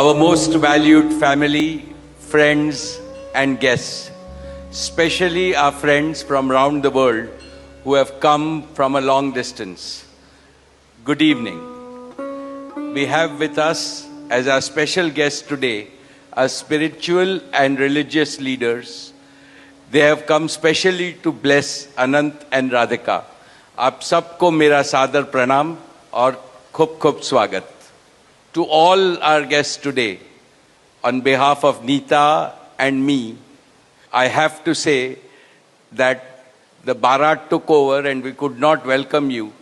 Our most valued family, friends and guests, especially our friends from around the world who have come from a long distance. Good evening. We have with us as our special guests today our spiritual and religious leaders. They have come specially to bless Anant and Radhika. आप सबको मेरा सादर प्रणाम और खूब खूब स्वागत. To all our guests today, on behalf of Neeta and me, I have to say that the Bharat took over and we could not welcome you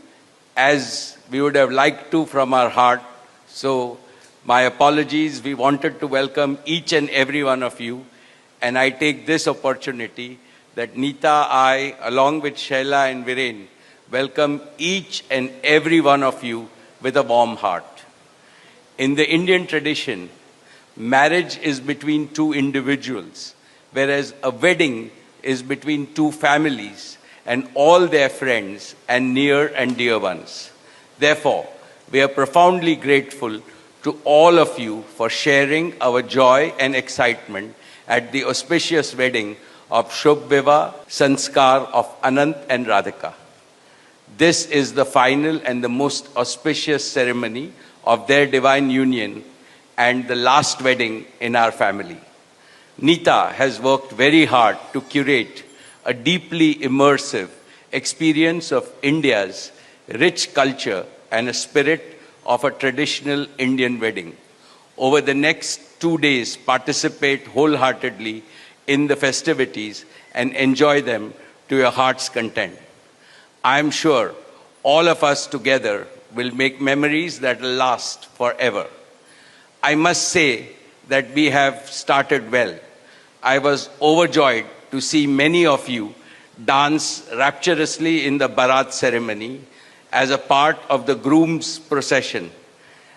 as we would have liked to from our heart. So my apologies. We wanted to welcome each and every one of you, and I take this opportunity that Neeta, I, along with Shaila and Viren, welcome each and every one of you with a warm heart. In the Indian tradition, marriage is between two individuals, whereas a wedding is between two families and all their friends and near and dear ones. Therefore, we are profoundly grateful to all of you for sharing our joy and excitement at the auspicious wedding of Shubh Vivah Sanskar of Anant and Radhika. This is the final and the most auspicious ceremony of their divine union and the last wedding in our family. Neeta has worked very hard to curate a deeply immersive experience of India's rich culture and a spirit of a traditional Indian wedding. Over the next 2 days, participate wholeheartedly in the festivities and enjoy them to your heart's content. I am sure all of us together will make memories that will last forever. I must say that we have started well. I was overjoyed to see many of you dance rapturously in the Bharat ceremony as a part of the groom's procession.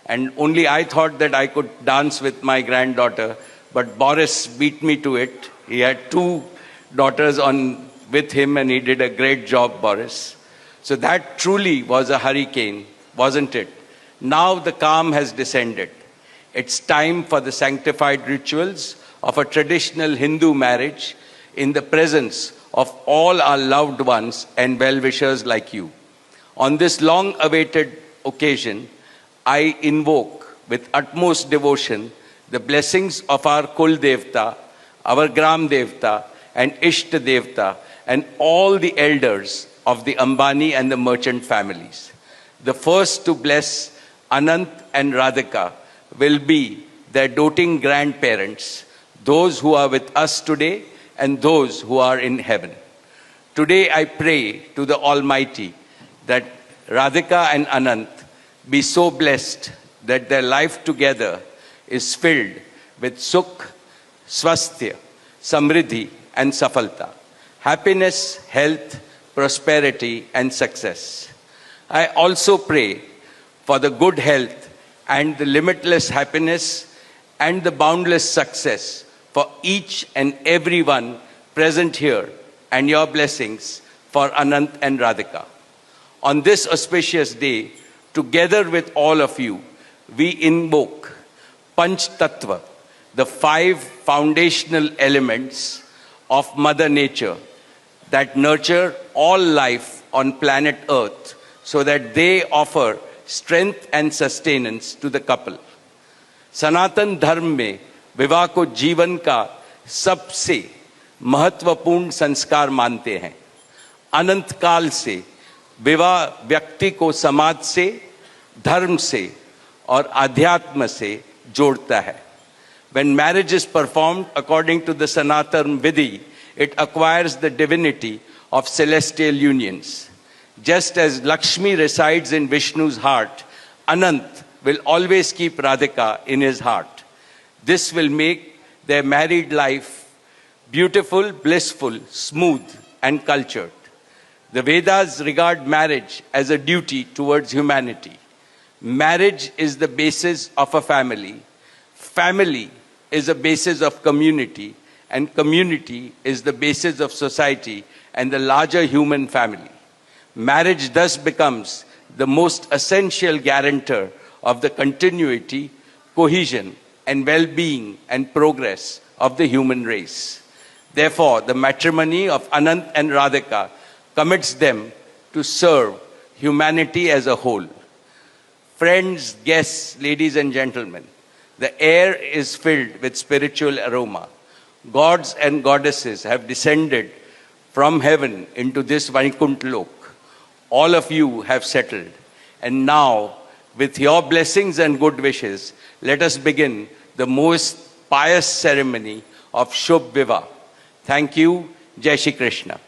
And only I thought that I could dance with my granddaughter, but Boris beat me to it. He had 2 daughters with him and he did a great job, Boris. So that truly was a hurricane, wasn't it? Now the calm has descended. It's time for the sanctified rituals of a traditional Hindu marriage in the presence of all our loved ones and well-wishers like you. On this long-awaited occasion, I invoke with utmost devotion the blessings of our Kul Devta, our Gram Devta, and Ishta Devta, and all the elders of the Ambani and the merchant families. The first to bless Anant and Radhika will be their doting grandparents, those who are with us today and those who are in heaven. Today I pray to the Almighty that Radhika and Anant be so blessed that their life together is filled with Sukh, Swasthya, Samriddhi and Safalta, happiness, health, prosperity and success. I also pray for the good health and the limitless happiness and the boundless success for each and every one present here, and your blessings for Anant and Radhika. On this auspicious day, together with all of you, we invoke Panch Tattva, the 5 foundational elements of Mother Nature that nurture all life on planet Earth, so that they offer strength and sustenance to the couple. सनातन धर्म में विवाह को जीवन का सबसे महत्वपूर्ण संस्कार मानते हैं. अनंत काल से विवाह व्यक्ति को समाज से, धर्म से और आध्यात्म से जोड़ता है. When marriage is performed according to the Sanatan Vidhi, it acquires the divinity of celestial unions. Just as Lakshmi resides in Vishnu's heart, Anant will always keep Radhika in his heart. This will make their married life beautiful, blissful, smooth, and cultured. The Vedas regard marriage as a duty towards humanity. Marriage is the basis of a family. Family is a basis of community, and community is the basis of society and the larger human family. Marriage thus becomes the most essential guarantor of the continuity, cohesion, and well-being and progress of the human race. Therefore, the matrimony of Anant and Radhika commits them to serve humanity as a whole. Friends, guests, ladies and gentlemen, the air is filled with spiritual aroma. Gods and goddesses have descended from heaven into this Vaikuntha Lok. All of you have settled. And now, with your blessings and good wishes, let us begin the most pious ceremony of Shubh Vivah. Thank you. Jai Shri Krishna.